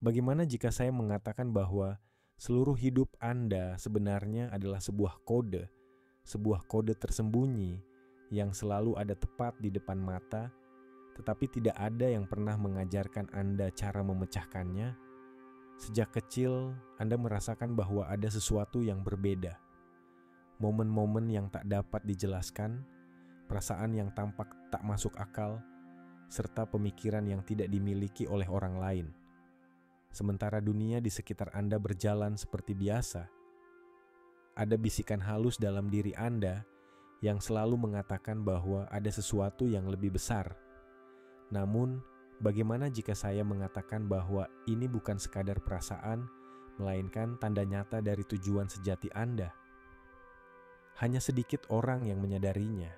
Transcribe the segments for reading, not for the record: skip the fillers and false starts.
Bagaimana jika saya mengatakan bahwa seluruh hidup Anda sebenarnya adalah sebuah kode tersembunyi yang selalu ada tepat di depan mata, tetapi tidak ada yang pernah mengajarkan Anda cara memecahkannya? Sejak kecil, Anda merasakan bahwa ada sesuatu yang berbeda. Momen-momen yang tak dapat dijelaskan, perasaan yang tampak tak masuk akal, serta pemikiran yang tidak dimiliki oleh orang lain. Sementara dunia di sekitar Anda berjalan seperti biasa, ada bisikan halus dalam diri Anda yang selalu mengatakan bahwa ada sesuatu yang lebih besar. Namun, bagaimana jika saya mengatakan bahwa ini bukan sekadar perasaan, melainkan tanda nyata dari tujuan sejati Anda? Hanya sedikit orang yang menyadarinya,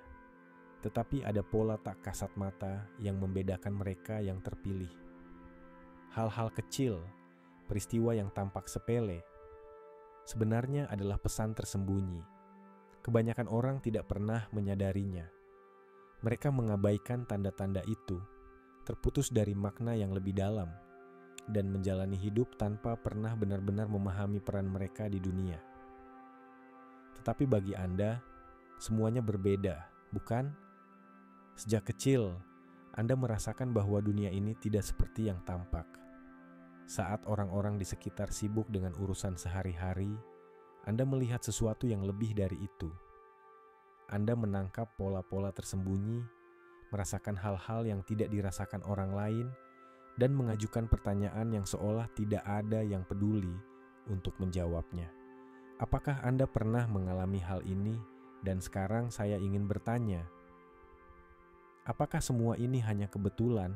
tetapi ada pola tak kasat mata yang membedakan mereka yang terpilih. Hal-hal kecil, peristiwa yang tampak sepele, sebenarnya adalah pesan tersembunyi. Kebanyakan orang tidak pernah menyadarinya. Mereka mengabaikan tanda-tanda itu, terputus dari makna yang lebih dalam, dan menjalani hidup tanpa pernah benar-benar memahami peran mereka di dunia. Tetapi bagi Anda, semuanya berbeda, bukan? Sejak kecil, Anda merasakan bahwa dunia ini tidak seperti yang tampak. Saat orang-orang di sekitar sibuk dengan urusan sehari-hari, Anda melihat sesuatu yang lebih dari itu. Anda menangkap pola-pola tersembunyi, merasakan hal-hal yang tidak dirasakan orang lain, dan mengajukan pertanyaan yang seolah tidak ada yang peduli untuk menjawabnya. Apakah Anda pernah mengalami hal ini? Dan sekarang saya ingin bertanya, apakah semua ini hanya kebetulan?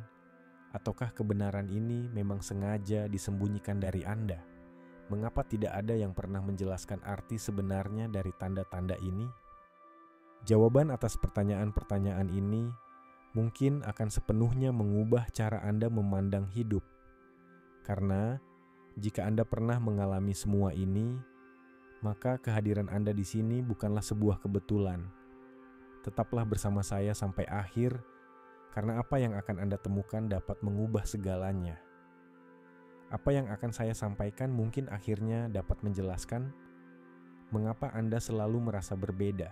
Ataukah kebenaran ini memang sengaja disembunyikan dari Anda? Mengapa tidak ada yang pernah menjelaskan arti sebenarnya dari tanda-tanda ini? Jawaban atas pertanyaan-pertanyaan ini mungkin akan sepenuhnya mengubah cara Anda memandang hidup. Karena jika Anda pernah mengalami semua ini, maka kehadiran Anda di sini bukanlah sebuah kebetulan. Tetaplah bersama saya sampai akhir, karena apa yang akan Anda temukan dapat mengubah segalanya. Apa yang akan saya sampaikan mungkin akhirnya dapat menjelaskan mengapa Anda selalu merasa berbeda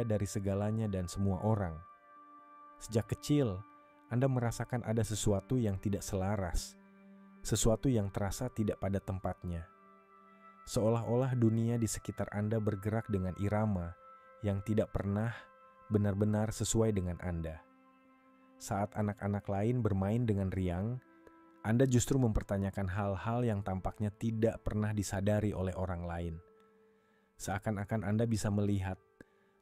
dari segalanya dan semua orang. Sejak kecil, Anda merasakan ada sesuatu yang tidak selaras, sesuatu yang terasa tidak pada tempatnya. Seolah-olah dunia di sekitar Anda bergerak dengan irama yang tidak pernah benar-benar sesuai dengan Anda. Saat anak-anak lain bermain dengan riang, Anda justru mempertanyakan hal-hal yang tampaknya tidak pernah disadari oleh orang lain. Seakan-akan Anda bisa melihat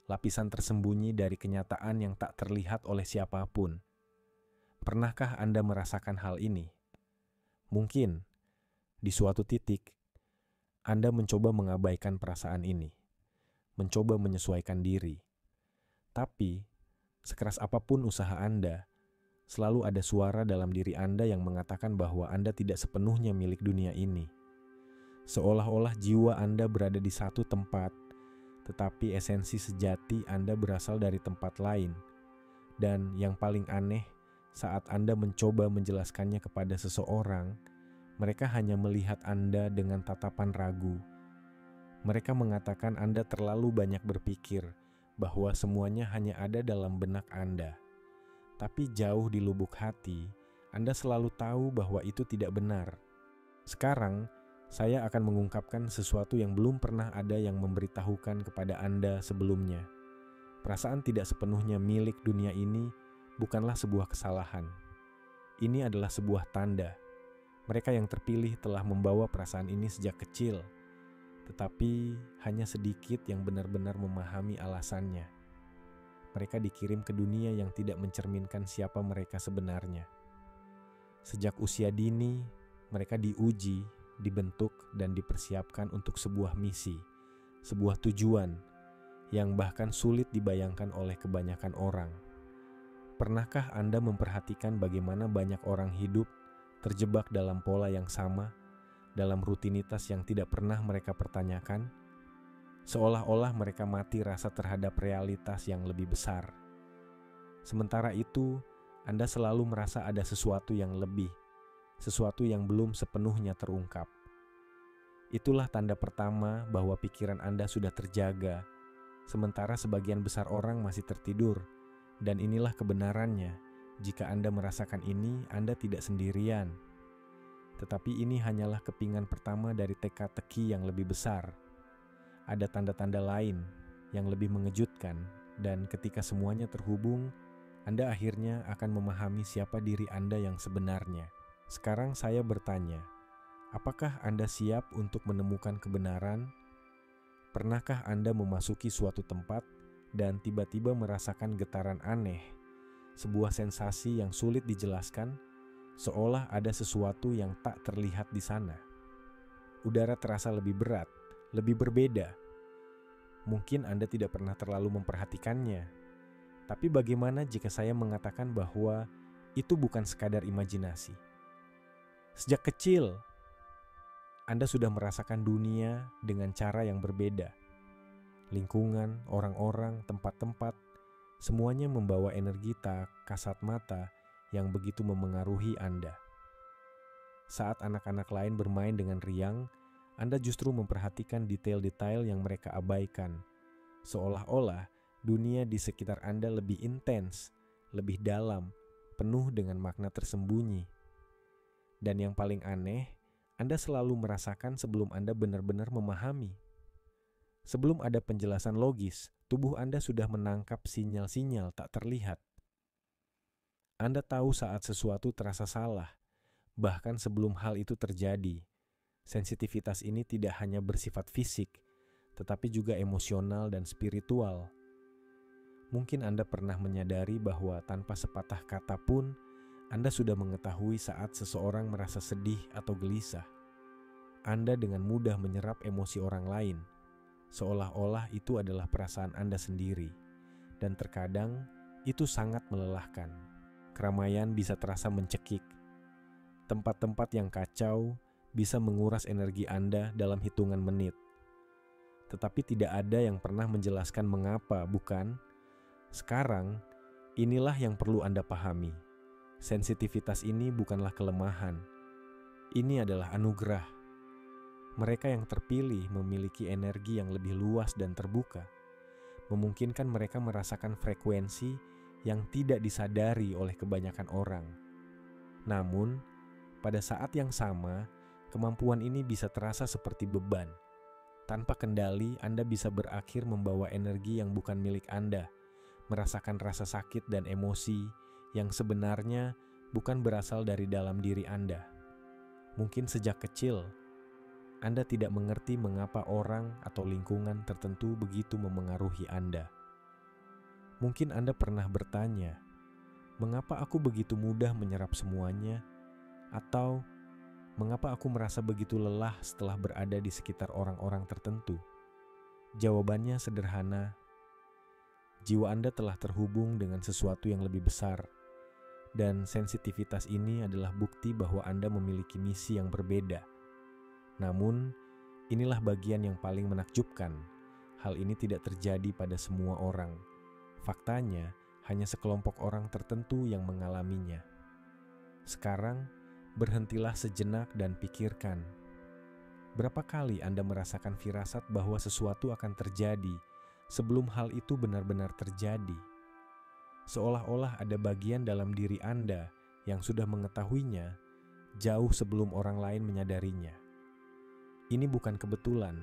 lapisan tersembunyi dari kenyataan yang tak terlihat oleh siapapun. Pernahkah Anda merasakan hal ini? Mungkin di suatu titik, Anda mencoba mengabaikan perasaan ini, mencoba menyesuaikan diri. Tapi, sekeras apapun usaha Anda, selalu ada suara dalam diri Anda yang mengatakan bahwa Anda tidak sepenuhnya milik dunia ini. Seolah-olah jiwa Anda berada di satu tempat, tetapi esensi sejati Anda berasal dari tempat lain. Dan yang paling aneh, saat Anda mencoba menjelaskannya kepada seseorang, mereka hanya melihat Anda dengan tatapan ragu. Mereka mengatakan Anda terlalu banyak berpikir bahwa semuanya hanya ada dalam benak Anda. Tapi jauh di lubuk hati, Anda selalu tahu bahwa itu tidak benar. Sekarang, saya akan mengungkapkan sesuatu yang belum pernah ada yang memberitahukan kepada Anda sebelumnya. Perasaan tidak sepenuhnya milik dunia ini bukanlah sebuah kesalahan. Ini adalah sebuah tanda. Mereka yang terpilih telah membawa perasaan ini sejak kecil, tetapi hanya sedikit yang benar-benar memahami alasannya. Mereka dikirim ke dunia yang tidak mencerminkan siapa mereka sebenarnya. Sejak usia dini, mereka diuji, dibentuk, dan dipersiapkan untuk sebuah misi, sebuah tujuan yang bahkan sulit dibayangkan oleh kebanyakan orang. Pernahkah Anda memperhatikan bagaimana banyak orang hidup terjebak dalam pola yang sama, dalam rutinitas yang tidak pernah mereka pertanyakan? Seolah-olah mereka mati rasa terhadap realitas yang lebih besar. Sementara itu, Anda selalu merasa ada sesuatu yang lebih, sesuatu yang belum sepenuhnya terungkap. Itulah tanda pertama bahwa pikiran Anda sudah terjaga, sementara sebagian besar orang masih tertidur. Dan inilah kebenarannya. Jika Anda merasakan ini, Anda tidak sendirian. Tetapi ini hanyalah kepingan pertama dari teka-teki yang lebih besar. Ada tanda-tanda lain yang lebih mengejutkan, dan ketika semuanya terhubung, Anda akhirnya akan memahami siapa diri Anda yang sebenarnya. Sekarang saya bertanya, apakah Anda siap untuk menemukan kebenaran? Pernahkah Anda memasuki suatu tempat dan tiba-tiba merasakan getaran aneh, sebuah sensasi yang sulit dijelaskan, seolah ada sesuatu yang tak terlihat di sana? Udara terasa lebih berat, lebih berbeda. Mungkin Anda tidak pernah terlalu memperhatikannya. Tapi bagaimana jika saya mengatakan bahwa itu bukan sekadar imajinasi? Sejak kecil, Anda sudah merasakan dunia dengan cara yang berbeda. Lingkungan, orang-orang, tempat-tempat, semuanya membawa energi tak kasat mata yang begitu memengaruhi Anda. Saat anak-anak lain bermain dengan riang, Anda justru memperhatikan detail-detail yang mereka abaikan. Seolah-olah dunia di sekitar Anda lebih intens, lebih dalam, penuh dengan makna tersembunyi. Dan yang paling aneh, Anda selalu merasakan sebelum Anda benar-benar memahami. Sebelum ada penjelasan logis, tubuh Anda sudah menangkap sinyal-sinyal tak terlihat. Anda tahu saat sesuatu terasa salah, bahkan sebelum hal itu terjadi. Sensitivitas ini tidak hanya bersifat fisik, tetapi juga emosional dan spiritual. Mungkin Anda pernah menyadari bahwa tanpa sepatah kata pun, Anda sudah mengetahui saat seseorang merasa sedih atau gelisah. Anda dengan mudah menyerap emosi orang lain, seolah-olah itu adalah perasaan Anda sendiri. Dan terkadang itu sangat melelahkan. Keramaian bisa terasa mencekik. Tempat-tempat yang kacau bisa menguras energi Anda dalam hitungan menit. Tetapi tidak ada yang pernah menjelaskan mengapa, bukan? Sekarang, inilah yang perlu Anda pahami. Sensitivitas ini bukanlah kelemahan. Ini adalah anugerah. Mereka yang terpilih memiliki energi yang lebih luas dan terbuka, memungkinkan mereka merasakan frekuensi yang tidak disadari oleh kebanyakan orang. Namun, pada saat yang sama, kemampuan ini bisa terasa seperti beban. Tanpa kendali, Anda bisa berakhir membawa energi yang bukan milik Anda, merasakan rasa sakit dan emosi yang sebenarnya bukan berasal dari dalam diri Anda. Mungkin sejak kecil, Anda tidak mengerti mengapa orang atau lingkungan tertentu begitu memengaruhi Anda. Mungkin Anda pernah bertanya, mengapa aku begitu mudah menyerap semuanya? Atau, mengapa aku merasa begitu lelah setelah berada di sekitar orang-orang tertentu? Jawabannya sederhana. Jiwa Anda telah terhubung dengan sesuatu yang lebih besar. Dan sensitivitas ini adalah bukti bahwa Anda memiliki misi yang berbeda. Namun, inilah bagian yang paling menakjubkan. Hal ini tidak terjadi pada semua orang. Faktanya, hanya sekelompok orang tertentu yang mengalaminya. Sekarang, berhentilah sejenak dan pikirkan. Berapa kali Anda merasakan firasat bahwa sesuatu akan terjadi sebelum hal itu benar-benar terjadi? Seolah-olah ada bagian dalam diri Anda yang sudah mengetahuinya jauh sebelum orang lain menyadarinya. Ini bukan kebetulan.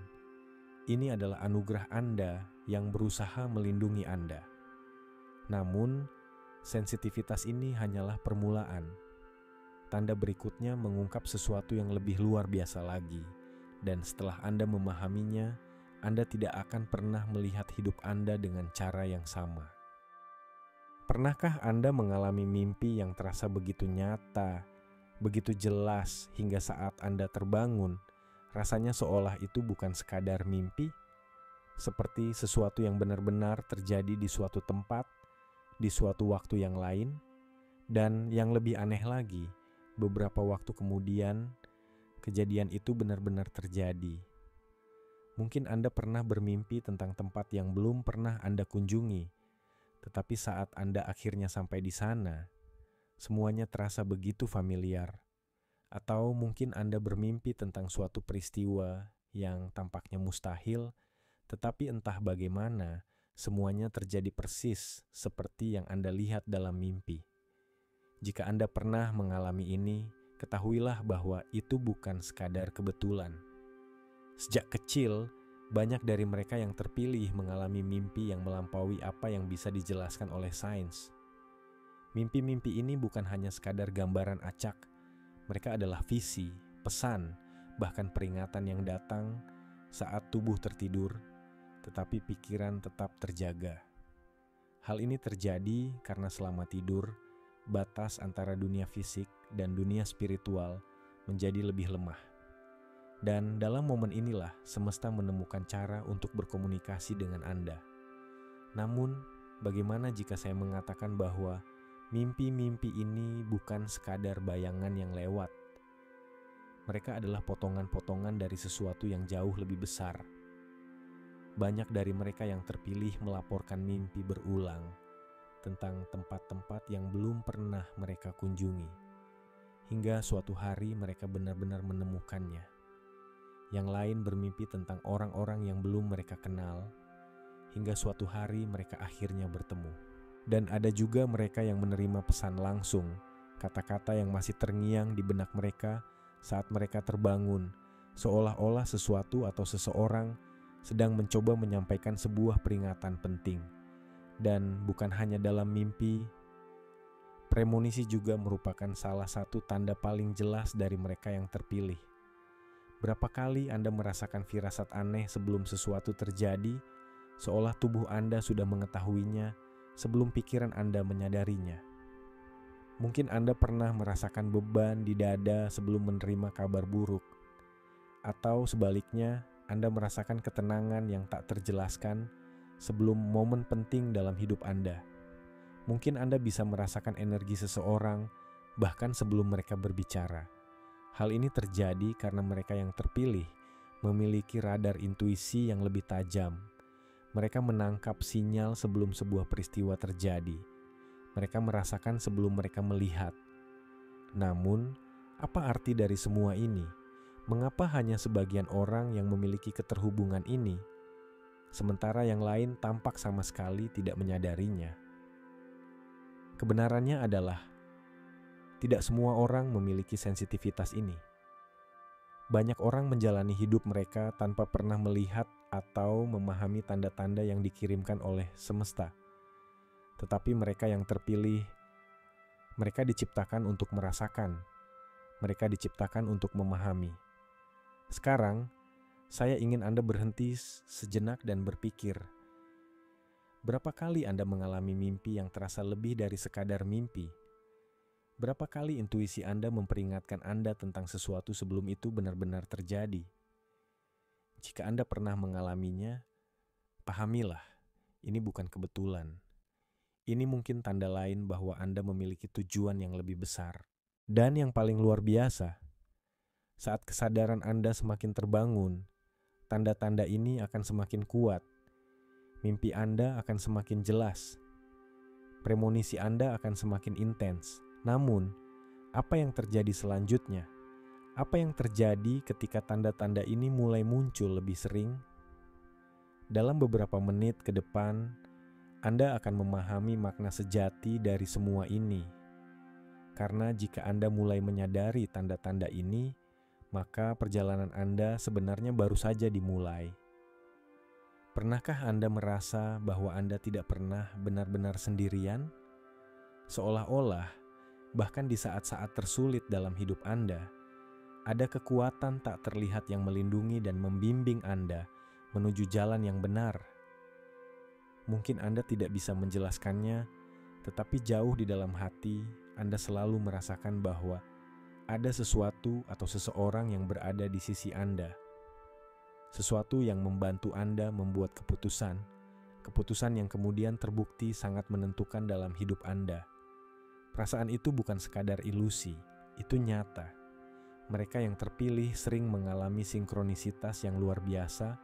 Ini adalah anugerah Anda yang berusaha melindungi Anda. Namun, sensitivitas ini hanyalah permulaan. Tanda berikutnya mengungkap sesuatu yang lebih luar biasa lagi. Dan setelah Anda memahaminya, Anda tidak akan pernah melihat hidup Anda dengan cara yang sama. Pernahkah Anda mengalami mimpi yang terasa begitu nyata, begitu jelas hingga saat Anda terbangun, rasanya seolah itu bukan sekadar mimpi, seperti sesuatu yang benar-benar terjadi di suatu tempat, di suatu waktu yang lain, dan yang lebih aneh lagi, beberapa waktu kemudian, kejadian itu benar-benar terjadi. Mungkin Anda pernah bermimpi tentang tempat yang belum pernah Anda kunjungi, tetapi saat Anda akhirnya sampai di sana, semuanya terasa begitu familiar. Atau mungkin Anda bermimpi tentang suatu peristiwa yang tampaknya mustahil, tetapi entah bagaimana, semuanya terjadi persis seperti yang Anda lihat dalam mimpi. Jika Anda pernah mengalami ini, ketahuilah bahwa itu bukan sekadar kebetulan. Sejak kecil, banyak dari mereka yang terpilih mengalami mimpi yang melampaui apa yang bisa dijelaskan oleh sains. Mimpi-mimpi ini bukan hanya sekadar gambaran acak, mereka adalah visi, pesan, bahkan peringatan yang datang saat tubuh tertidur, tetapi pikiran tetap terjaga. Hal ini terjadi karena selama tidur, batas antara dunia fisik dan dunia spiritual menjadi lebih lemah. Dan dalam momen inilah semesta menemukan cara untuk berkomunikasi dengan Anda. Namun, bagaimana jika saya mengatakan bahwa mimpi-mimpi ini bukan sekadar bayangan yang lewat? Mereka adalah potongan-potongan dari sesuatu yang jauh lebih besar. Banyak dari mereka yang terpilih melaporkan mimpi berulang tentang tempat-tempat yang belum pernah mereka kunjungi. Hingga suatu hari mereka benar-benar menemukannya. Yang lain bermimpi tentang orang-orang yang belum mereka kenal. Hingga suatu hari mereka akhirnya bertemu. Dan ada juga mereka yang menerima pesan langsung, kata-kata yang masih terngiang di benak mereka saat mereka terbangun, seolah-olah sesuatu atau seseorang sedang mencoba menyampaikan sebuah peringatan penting. Dan bukan hanya dalam mimpi, premonisi juga merupakan salah satu tanda paling jelas dari mereka yang terpilih. Berapa kali Anda merasakan firasat aneh sebelum sesuatu terjadi, seolah tubuh Anda sudah mengetahuinya sebelum pikiran Anda menyadarinya. Mungkin Anda pernah merasakan beban di dada sebelum menerima kabar buruk, atau sebaliknya, Anda merasakan ketenangan yang tak terjelaskan sebelum momen penting dalam hidup Anda. Mungkin Anda bisa merasakan energi seseorang bahkan sebelum mereka berbicara. Hal ini terjadi karena mereka yang terpilih memiliki radar intuisi yang lebih tajam. Mereka menangkap sinyal sebelum sebuah peristiwa terjadi. Mereka merasakan sebelum mereka melihat. Namun, apa arti dari semua ini? Mengapa hanya sebagian orang yang memiliki keterhubungan ini, sementara yang lain tampak sama sekali tidak menyadarinya? Kebenarannya adalah, tidak semua orang memiliki sensitivitas ini. Banyak orang menjalani hidup mereka tanpa pernah melihat atau memahami tanda-tanda yang dikirimkan oleh semesta. Tetapi mereka yang terpilih, mereka diciptakan untuk merasakan, mereka diciptakan untuk memahami. Sekarang, saya ingin Anda berhenti sejenak dan berpikir, berapa kali Anda mengalami mimpi yang terasa lebih dari sekadar mimpi? Berapa kali intuisi Anda memperingatkan Anda tentang sesuatu sebelum itu benar-benar terjadi? Jika Anda pernah mengalaminya, pahamilah, ini bukan kebetulan. Ini mungkin tanda lain bahwa Anda memiliki tujuan yang lebih besar. Dan yang paling luar biasa, saat kesadaran Anda semakin terbangun, tanda-tanda ini akan semakin kuat. Mimpi Anda akan semakin jelas. Premonisi Anda akan semakin intens. Namun, apa yang terjadi selanjutnya? Apa yang terjadi ketika tanda-tanda ini mulai muncul lebih sering? Dalam beberapa menit ke depan, Anda akan memahami makna sejati dari semua ini. Karena jika Anda mulai menyadari tanda-tanda ini, maka perjalanan Anda sebenarnya baru saja dimulai. Pernahkah Anda merasa bahwa Anda tidak pernah benar-benar sendirian? Seolah-olah, bahkan di saat-saat tersulit dalam hidup Anda, ada kekuatan tak terlihat yang melindungi dan membimbing Anda menuju jalan yang benar. Mungkin Anda tidak bisa menjelaskannya, tetapi jauh di dalam hati, Anda selalu merasakan bahwa ada sesuatu atau seseorang yang berada di sisi Anda. Sesuatu yang membantu Anda membuat keputusan yang kemudian terbukti sangat menentukan dalam hidup Anda. Perasaan itu bukan sekadar ilusi, itu nyata. Mereka yang terpilih sering mengalami sinkronisitas yang luar biasa,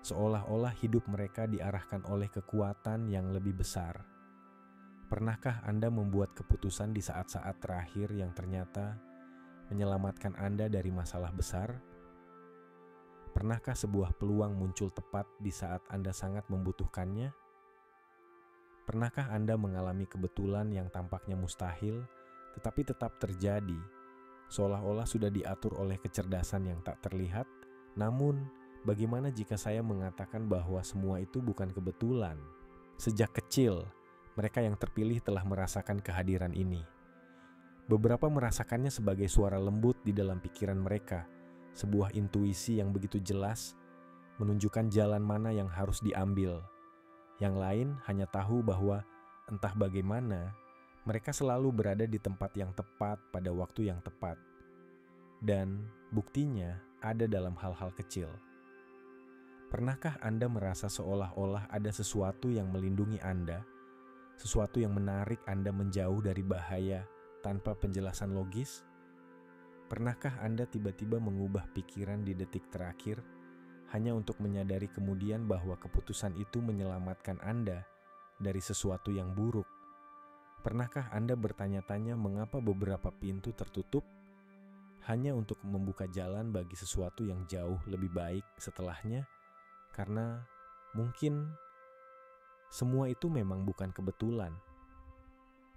seolah-olah hidup mereka diarahkan oleh kekuatan yang lebih besar. Pernahkah Anda membuat keputusan di saat-saat terakhir yang ternyata menyelamatkan Anda dari masalah besar? Pernahkah sebuah peluang muncul tepat di saat Anda sangat membutuhkannya? Pernahkah Anda mengalami kebetulan yang tampaknya mustahil, tetapi tetap terjadi, seolah-olah sudah diatur oleh kecerdasan yang tak terlihat? Namun, bagaimana jika saya mengatakan bahwa semua itu bukan kebetulan? Sejak kecil, mereka yang terpilih telah merasakan kehadiran ini. Beberapa merasakannya sebagai suara lembut di dalam pikiran mereka, sebuah intuisi yang begitu jelas, menunjukkan jalan mana yang harus diambil. Yang lain hanya tahu bahwa entah bagaimana, mereka selalu berada di tempat yang tepat pada waktu yang tepat. Dan buktinya ada dalam hal-hal kecil. Pernahkah Anda merasa seolah-olah ada sesuatu yang melindungi Anda, sesuatu yang menarik Anda menjauh dari bahaya tanpa penjelasan logis? Pernahkah Anda tiba-tiba mengubah pikiran di detik terakhir hanya untuk menyadari kemudian bahwa keputusan itu menyelamatkan Anda dari sesuatu yang buruk? Pernahkah Anda bertanya-tanya mengapa beberapa pintu tertutup hanya untuk membuka jalan bagi sesuatu yang jauh lebih baik setelahnya? Karena mungkin semua itu memang bukan kebetulan.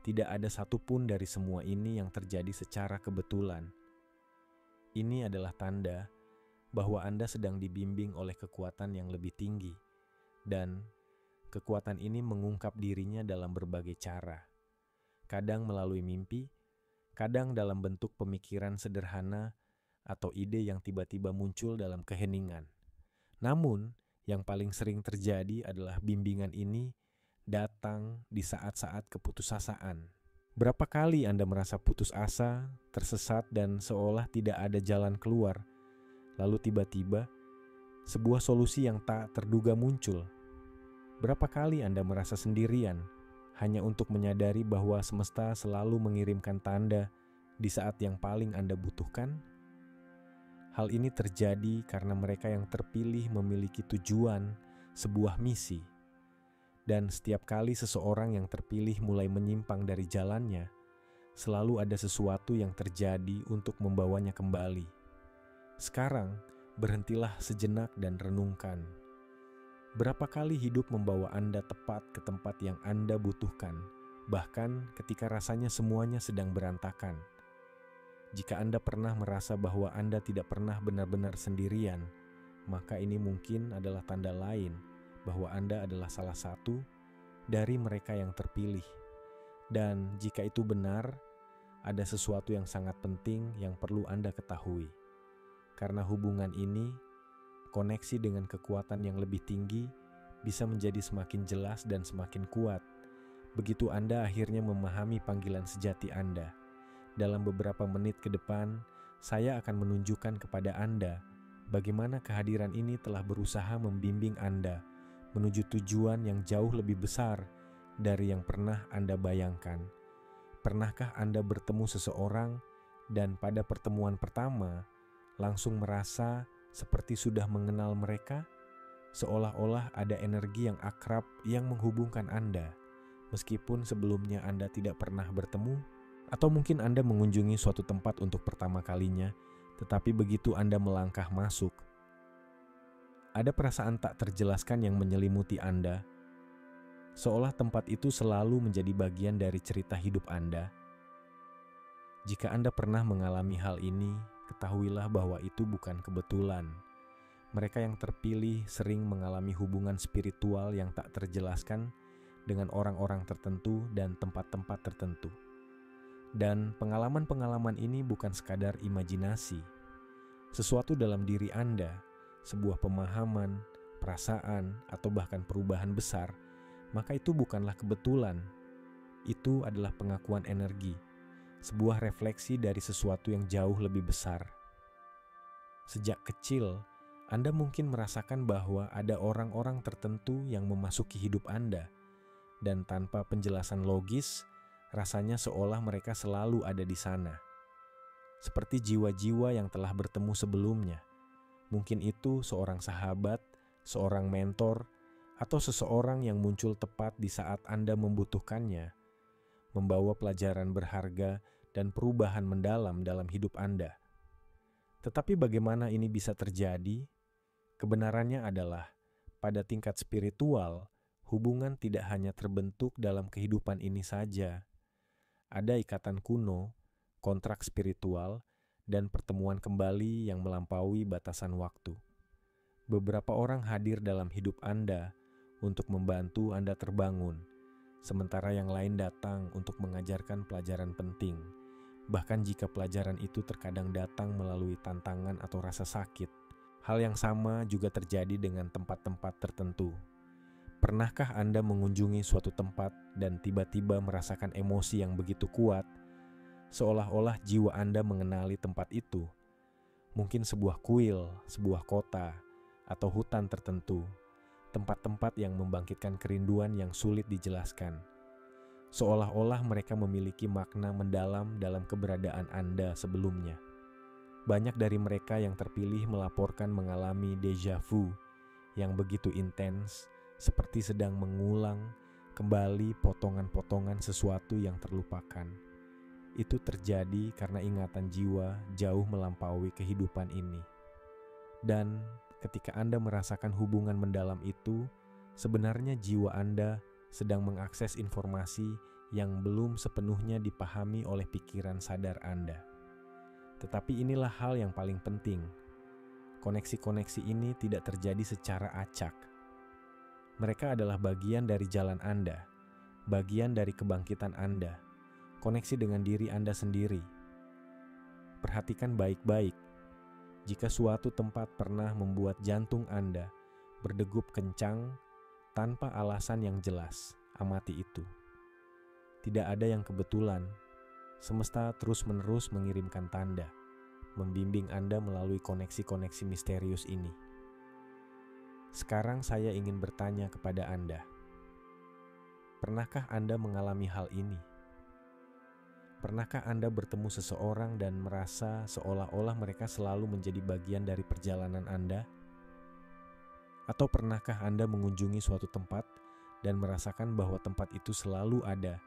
Tidak ada satupun dari semua ini yang terjadi secara kebetulan. Ini adalah tanda bahwa Anda sedang dibimbing oleh kekuatan yang lebih tinggi, dan kekuatan ini mengungkap dirinya dalam berbagai cara. Kadang melalui mimpi, kadang dalam bentuk pemikiran sederhana atau ide yang tiba-tiba muncul dalam keheningan. Namun, yang paling sering terjadi adalah bimbingan ini datang di saat-saat keputusasaan. Berapa kali Anda merasa putus asa, tersesat, dan seolah tidak ada jalan keluar? Lalu tiba-tiba, sebuah solusi yang tak terduga muncul. Berapa kali Anda merasa sendirian, hanya untuk menyadari bahwa semesta selalu mengirimkan tanda di saat yang paling Anda butuhkan? Hal ini terjadi karena mereka yang terpilih memiliki tujuan, sebuah misi. Dan setiap kali seseorang yang terpilih mulai menyimpang dari jalannya, selalu ada sesuatu yang terjadi untuk membawanya kembali. Sekarang, berhentilah sejenak dan renungkan. Berapa kali hidup membawa Anda tepat ke tempat yang Anda butuhkan, bahkan ketika rasanya semuanya sedang berantakan? Jika Anda pernah merasa bahwa Anda tidak pernah benar-benar sendirian, maka ini mungkin adalah tanda lain bahwa Anda adalah salah satu dari mereka yang terpilih. Dan jika itu benar, ada sesuatu yang sangat penting yang perlu Anda ketahui. Karena hubungan ini, koneksi dengan kekuatan yang lebih tinggi, bisa menjadi semakin jelas dan semakin kuat. Begitu Anda akhirnya memahami panggilan sejati Anda. Dalam beberapa menit ke depan, saya akan menunjukkan kepada Anda bagaimana kehadiran ini telah berusaha membimbing Anda menuju tujuan yang jauh lebih besar dari yang pernah Anda bayangkan. Pernahkah Anda bertemu seseorang dan pada pertemuan pertama langsung merasa seperti sudah mengenal mereka? Seolah-olah ada energi yang akrab yang menghubungkan Anda, meskipun sebelumnya Anda tidak pernah bertemu? Atau mungkin Anda mengunjungi suatu tempat untuk pertama kalinya, tetapi begitu Anda melangkah masuk, ada perasaan tak terjelaskan yang menyelimuti Anda, seolah tempat itu selalu menjadi bagian dari cerita hidup Anda. Jika Anda pernah mengalami hal ini, ketahuilah bahwa itu bukan kebetulan. Mereka yang terpilih sering mengalami hubungan spiritual yang tak terjelaskan dengan orang-orang tertentu dan tempat-tempat tertentu. Dan pengalaman-pengalaman ini bukan sekadar imajinasi. Sesuatu dalam diri Anda, sebuah pemahaman, perasaan, atau bahkan perubahan besar, maka itu bukanlah kebetulan. Itu adalah pengakuan energi, sebuah refleksi dari sesuatu yang jauh lebih besar. Sejak kecil, Anda mungkin merasakan bahwa ada orang-orang tertentu yang memasuki hidup Anda, dan tanpa penjelasan logis, rasanya seolah mereka selalu ada di sana. Seperti jiwa-jiwa yang telah bertemu sebelumnya. Mungkin itu seorang sahabat, seorang mentor, atau seseorang yang muncul tepat di saat Anda membutuhkannya, membawa pelajaran berharga dan perubahan mendalam dalam hidup Anda. Tetapi bagaimana ini bisa terjadi? Kebenarannya adalah, pada tingkat spiritual, hubungan tidak hanya terbentuk dalam kehidupan ini saja. Ada ikatan kuno, kontrak spiritual, dan pertemuan kembali yang melampaui batasan waktu. Beberapa orang hadir dalam hidup Anda untuk membantu Anda terbangun, sementara yang lain datang untuk mengajarkan pelajaran penting. Bahkan jika pelajaran itu terkadang datang melalui tantangan atau rasa sakit, hal yang sama juga terjadi dengan tempat-tempat tertentu. Pernahkah Anda mengunjungi suatu tempat dan tiba-tiba merasakan emosi yang begitu kuat, seolah-olah jiwa Anda mengenali tempat itu? Mungkin sebuah kuil, sebuah kota, atau hutan tertentu, tempat-tempat yang membangkitkan kerinduan yang sulit dijelaskan. Seolah-olah mereka memiliki makna mendalam dalam keberadaan Anda sebelumnya. Banyak dari mereka yang terpilih melaporkan mengalami déjà vu yang begitu intens, seperti sedang mengulang kembali potongan-potongan sesuatu yang terlupakan. Itu terjadi karena ingatan jiwa jauh melampaui kehidupan ini. Dan ketika Anda merasakan hubungan mendalam itu, sebenarnya jiwa Anda sedang mengakses informasi yang belum sepenuhnya dipahami oleh pikiran sadar Anda. Tetapi inilah hal yang paling penting. Koneksi-koneksi ini tidak terjadi secara acak. Mereka adalah bagian dari jalan Anda, bagian dari kebangkitan Anda, koneksi dengan diri Anda sendiri. Perhatikan baik-baik. Jika suatu tempat pernah membuat jantung Anda berdegup kencang tanpa alasan yang jelas, amati itu. Tidak ada yang kebetulan. Semesta terus-menerus mengirimkan tanda, membimbing Anda melalui koneksi-koneksi misterius ini. Sekarang saya ingin bertanya kepada Anda. Pernahkah Anda mengalami hal ini? Pernahkah Anda bertemu seseorang dan merasa seolah-olah mereka selalu menjadi bagian dari perjalanan Anda? Atau pernahkah Anda mengunjungi suatu tempat dan merasakan bahwa tempat itu selalu ada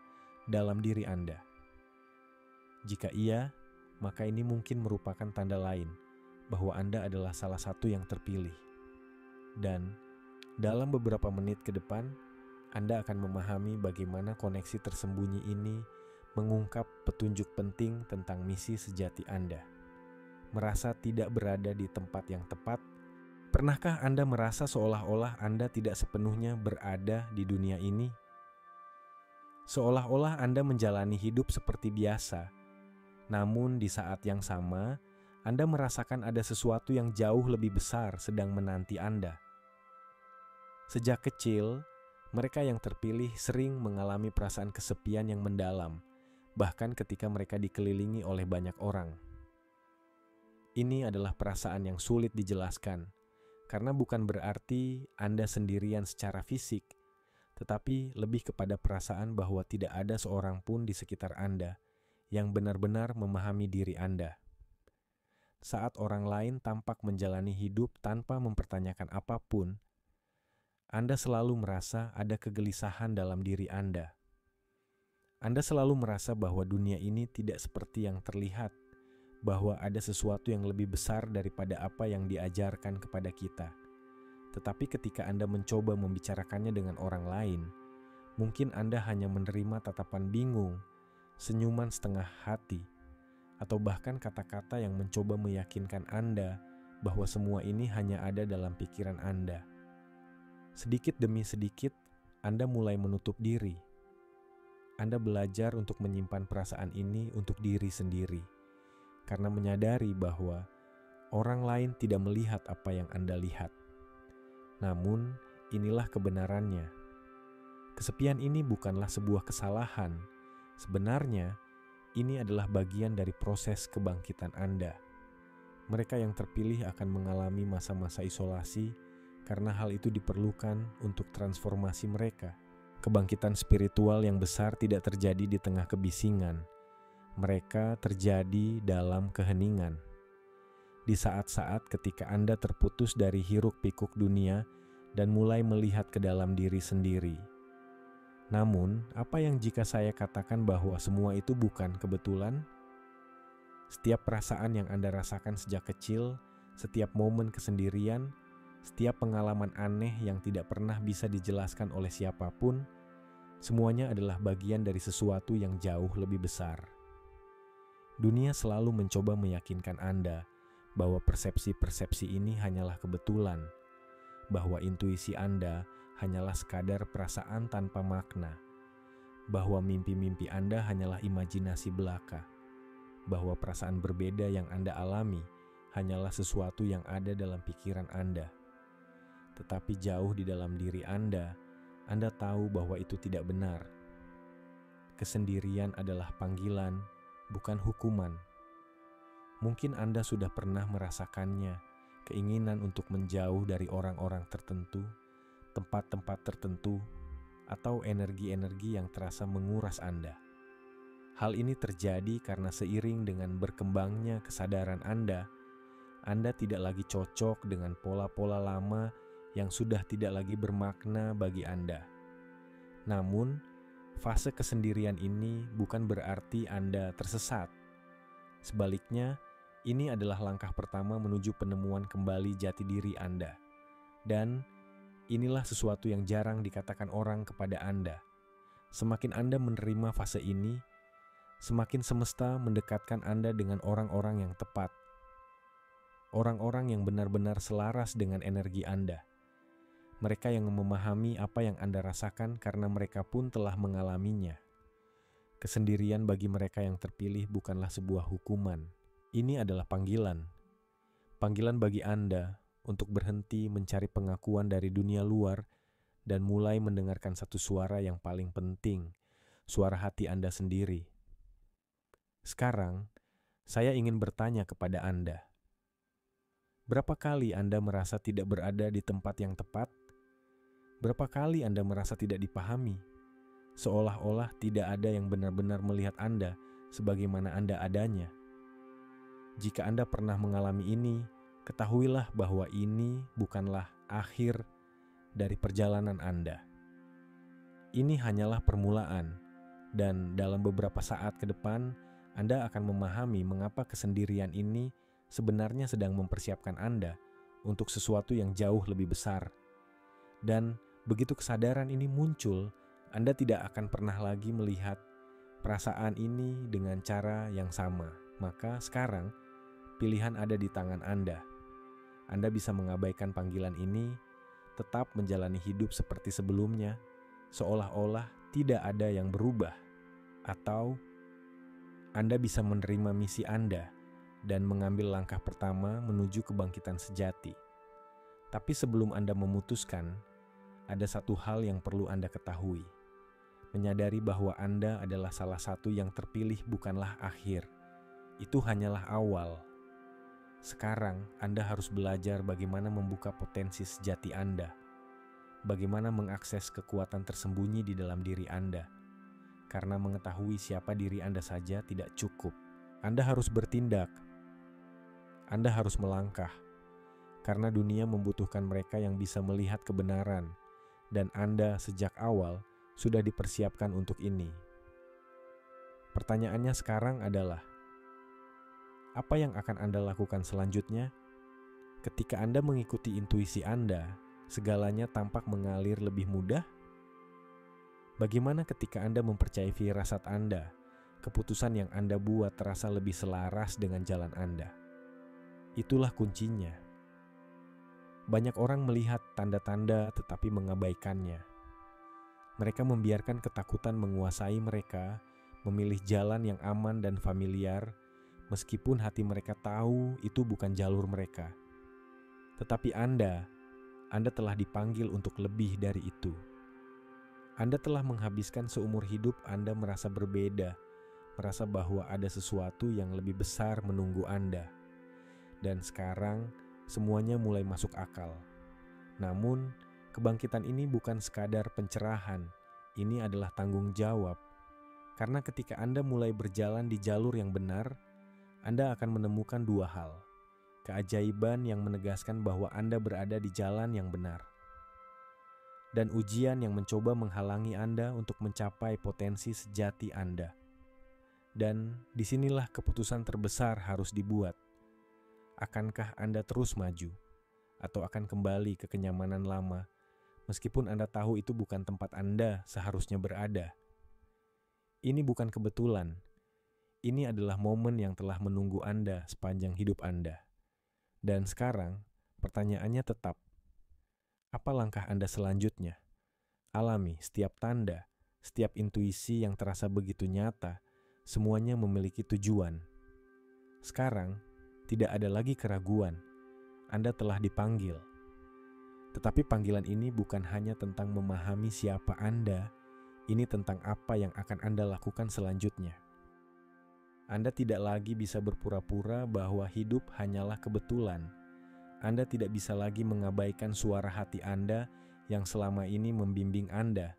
dalam diri Anda? Jika iya, maka ini mungkin merupakan tanda lain bahwa Anda adalah salah satu yang terpilih. Dan dalam beberapa menit ke depan, Anda akan memahami bagaimana koneksi tersembunyi ini mengungkap petunjuk penting tentang misi sejati Anda. Merasa tidak berada di tempat yang tepat. Pernahkah Anda merasa seolah-olah Anda tidak sepenuhnya berada di dunia ini? Seolah-olah Anda menjalani hidup seperti biasa, namun di saat yang sama, Anda merasakan ada sesuatu yang jauh lebih besar sedang menanti Anda. Sejak kecil, mereka yang terpilih sering mengalami perasaan kesepian yang mendalam, bahkan ketika mereka dikelilingi oleh banyak orang. Ini adalah perasaan yang sulit dijelaskan, karena bukan berarti Anda sendirian secara fisik, tetapi lebih kepada perasaan bahwa tidak ada seorang pun di sekitar Anda yang benar-benar memahami diri Anda. Saat orang lain tampak menjalani hidup tanpa mempertanyakan apapun, Anda selalu merasa ada kegelisahan dalam diri Anda. Anda selalu merasa bahwa dunia ini tidak seperti yang terlihat, bahwa ada sesuatu yang lebih besar daripada apa yang diajarkan kepada kita. Tetapi ketika Anda mencoba membicarakannya dengan orang lain, mungkin Anda hanya menerima tatapan bingung, senyuman setengah hati, atau bahkan kata-kata yang mencoba meyakinkan Anda bahwa semua ini hanya ada dalam pikiran Anda. Sedikit demi sedikit, Anda mulai menutup diri. Anda belajar untuk menyimpan perasaan ini untuk diri sendiri, karena menyadari bahwa orang lain tidak melihat apa yang Anda lihat. Namun, inilah kebenarannya. Kesepian ini bukanlah sebuah kesalahan. Sebenarnya, ini adalah bagian dari proses kebangkitan Anda. Mereka yang terpilih akan mengalami masa-masa isolasi karena hal itu diperlukan untuk transformasi mereka. Kebangkitan spiritual yang besar tidak terjadi di tengah kebisingan. Mereka terjadi dalam keheningan. Di saat-saat ketika Anda terputus dari hiruk-pikuk dunia dan mulai melihat ke dalam diri sendiri. Namun, apa yang jika saya katakan bahwa semua itu bukan kebetulan? Setiap perasaan yang Anda rasakan sejak kecil, setiap momen kesendirian, setiap pengalaman aneh yang tidak pernah bisa dijelaskan oleh siapapun, semuanya adalah bagian dari sesuatu yang jauh lebih besar. Dunia selalu mencoba meyakinkan Anda bahwa persepsi-persepsi ini hanyalah kebetulan, bahwa intuisi Anda hanyalah sekadar perasaan tanpa makna, bahwa mimpi-mimpi Anda hanyalah imajinasi belaka, bahwa perasaan berbeda yang Anda alami hanyalah sesuatu yang ada dalam pikiran Anda. Tetapi jauh di dalam diri Anda tahu bahwa itu tidak benar. Kesendirian adalah panggilan, bukan hukuman. Mungkin Anda sudah pernah merasakannya, keinginan untuk menjauh dari orang-orang tertentu, tempat-tempat tertentu, atau energi-energi yang terasa menguras Anda. Hal ini terjadi karena seiring dengan berkembangnya kesadaran Anda tidak lagi cocok dengan pola-pola lama yang sudah tidak lagi bermakna bagi Anda. Namun, fase kesendirian ini bukan berarti Anda tersesat. Sebaliknya, ini adalah langkah pertama menuju penemuan kembali jati diri Anda. Dan inilah sesuatu yang jarang dikatakan orang kepada Anda. Semakin Anda menerima fase ini, semakin semesta mendekatkan Anda dengan orang-orang yang tepat. Orang-orang yang benar-benar selaras dengan energi Anda. Mereka yang memahami apa yang Anda rasakan karena mereka pun telah mengalaminya. Kesendirian bagi mereka yang terpilih bukanlah sebuah hukuman. Ini adalah panggilan. Panggilan bagi Anda untuk berhenti mencari pengakuan dari dunia luar dan mulai mendengarkan satu suara yang paling penting, suara hati Anda sendiri. Sekarang, saya ingin bertanya kepada Anda. Berapa kali Anda merasa tidak berada di tempat yang tepat? Berapa kali Anda merasa tidak dipahami? Seolah-olah tidak ada yang benar-benar melihat Anda sebagaimana Anda adanya. Jika Anda pernah mengalami ini, ketahuilah bahwa ini bukanlah akhir dari perjalanan Anda. Ini hanyalah permulaan, dan dalam beberapa saat ke depan, Anda akan memahami mengapa kesendirian ini sebenarnya sedang mempersiapkan Anda untuk sesuatu yang jauh lebih besar. Dan begitu kesadaran ini muncul, Anda tidak akan pernah lagi melihat perasaan ini dengan cara yang sama. Maka sekarang, pilihan ada di tangan Anda. Anda bisa mengabaikan panggilan ini, tetap menjalani hidup seperti sebelumnya, seolah-olah tidak ada yang berubah. Atau Anda bisa menerima misi Anda dan mengambil langkah pertama menuju kebangkitan sejati. Tapi sebelum Anda memutuskan, ada satu hal yang perlu Anda ketahui. Menyadari bahwa Anda adalah salah satu yang terpilih bukanlah akhir. Itu hanyalah awal. Sekarang Anda harus belajar bagaimana membuka potensi sejati Anda. Bagaimana mengakses kekuatan tersembunyi di dalam diri Anda. Karena mengetahui siapa diri Anda saja tidak cukup. Anda harus bertindak. Anda harus melangkah. Karena dunia membutuhkan mereka yang bisa melihat kebenaran. Dan Anda sejak awal sudah dipersiapkan untuk ini. Pertanyaannya sekarang adalah, apa yang akan Anda lakukan selanjutnya? Ketika Anda mengikuti intuisi Anda, segalanya tampak mengalir lebih mudah? Bagaimana ketika Anda mempercayai firasat Anda, keputusan yang Anda buat terasa lebih selaras dengan jalan Anda? Itulah kuncinya. Banyak orang melihat tanda-tanda tetapi mengabaikannya. Mereka membiarkan ketakutan menguasai mereka, memilih jalan yang aman dan familiar, meskipun hati mereka tahu itu bukan jalur mereka. Tetapi Anda telah dipanggil untuk lebih dari itu. Anda telah menghabiskan seumur hidup Anda merasa berbeda, merasa bahwa ada sesuatu yang lebih besar menunggu Anda. Dan sekarang semuanya mulai masuk akal. Namun, kebangkitan ini bukan sekadar pencerahan, ini adalah tanggung jawab. Karena ketika Anda mulai berjalan di jalur yang benar, Anda akan menemukan dua hal. Keajaiban yang menegaskan bahwa Anda berada di jalan yang benar. Dan ujian yang mencoba menghalangi Anda untuk mencapai potensi sejati Anda. Dan disinilah keputusan terbesar harus dibuat. Akankah Anda terus maju, atau akan kembali ke kenyamanan lama, meskipun Anda tahu itu bukan tempat Anda seharusnya berada? Ini bukan kebetulan. Ini adalah momen yang telah menunggu Anda sepanjang hidup Anda. Dan sekarang, pertanyaannya tetap, apa langkah Anda selanjutnya? Alami setiap tanda, setiap intuisi yang terasa begitu nyata, semuanya memiliki tujuan. Sekarang, tidak ada lagi keraguan. Anda telah dipanggil. Tetapi panggilan ini bukan hanya tentang memahami siapa Anda, ini tentang apa yang akan Anda lakukan selanjutnya. Anda tidak lagi bisa berpura-pura bahwa hidup hanyalah kebetulan. Anda tidak bisa lagi mengabaikan suara hati Anda yang selama ini membimbing Anda.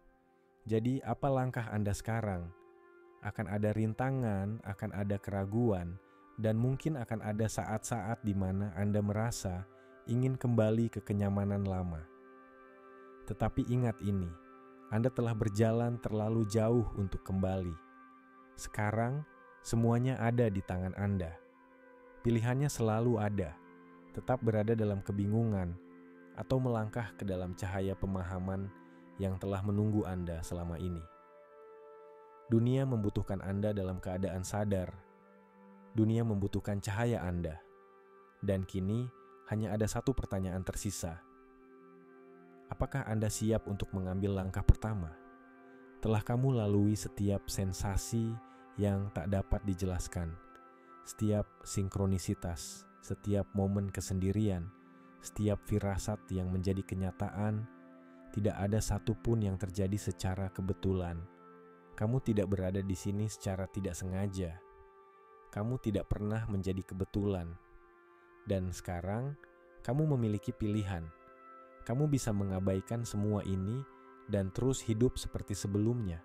Jadi, apa langkah Anda sekarang? Akan ada rintangan, akan ada keraguan, dan mungkin akan ada saat-saat di mana Anda merasa ingin kembali ke kenyamanan lama. Tetapi ingat ini, Anda telah berjalan terlalu jauh untuk kembali. Sekarang, semuanya ada di tangan Anda. Pilihannya selalu ada, tetap berada dalam kebingungan, atau melangkah ke dalam cahaya pemahaman yang telah menunggu Anda selama ini. Dunia membutuhkan Anda dalam keadaan sadar. Dunia membutuhkan cahaya Anda. Dan kini, hanya ada satu pertanyaan tersisa. Apakah Anda siap untuk mengambil langkah pertama? Telah kamu lalui setiap sensasi yang tak dapat dijelaskan, setiap sinkronisitas, setiap momen kesendirian, setiap firasat yang menjadi kenyataan. Tidak ada satupun yang terjadi secara kebetulan. Kamu tidak berada di sini secara tidak sengaja. Kamu tidak pernah menjadi kebetulan. Dan sekarang, kamu memiliki pilihan. Kamu bisa mengabaikan semua ini dan terus hidup seperti sebelumnya.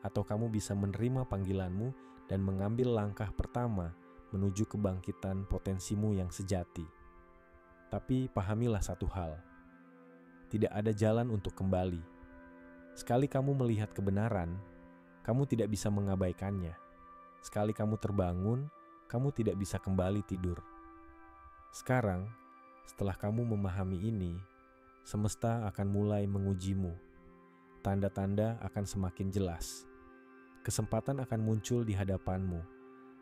Atau kamu bisa menerima panggilanmu dan mengambil langkah pertama menuju kebangkitan potensimu yang sejati. Tapi pahamilah satu hal, tidak ada jalan untuk kembali. Sekali kamu melihat kebenaran, kamu tidak bisa mengabaikannya. Sekali kamu terbangun, kamu tidak bisa kembali tidur. Sekarang, setelah kamu memahami ini, semesta akan mulai mengujimu. Tanda-tanda akan semakin jelas. Kesempatan akan muncul di hadapanmu,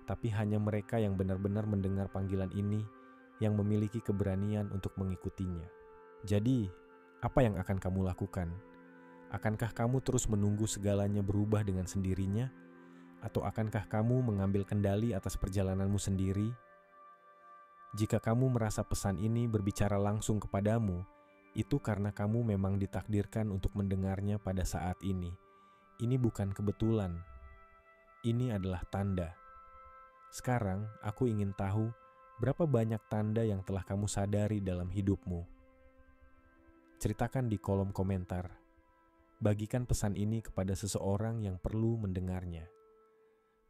tapi hanya mereka yang benar-benar mendengar panggilan ini yang memiliki keberanian untuk mengikutinya. Jadi, apa yang akan kamu lakukan? Akankah kamu terus menunggu segalanya berubah dengan sendirinya? Atau akankah kamu mengambil kendali atas perjalananmu sendiri? Jika kamu merasa pesan ini berbicara langsung kepadamu, itu karena kamu memang ditakdirkan untuk mendengarnya pada saat ini. Ini bukan kebetulan. Ini adalah tanda. Sekarang, aku ingin tahu berapa banyak tanda yang telah kamu sadari dalam hidupmu. Ceritakan di kolom komentar. Bagikan pesan ini kepada seseorang yang perlu mendengarnya.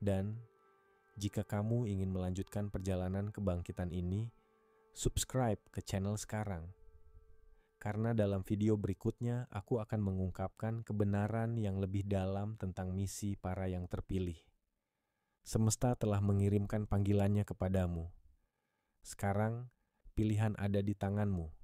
Dan, jika kamu ingin melanjutkan perjalanan kebangkitan ini, subscribe ke channel sekarang. Karena dalam video berikutnya, aku akan mengungkapkan kebenaran yang lebih dalam tentang misi para yang terpilih. Semesta telah mengirimkan panggilannya kepadamu. Sekarang, pilihan ada di tanganmu.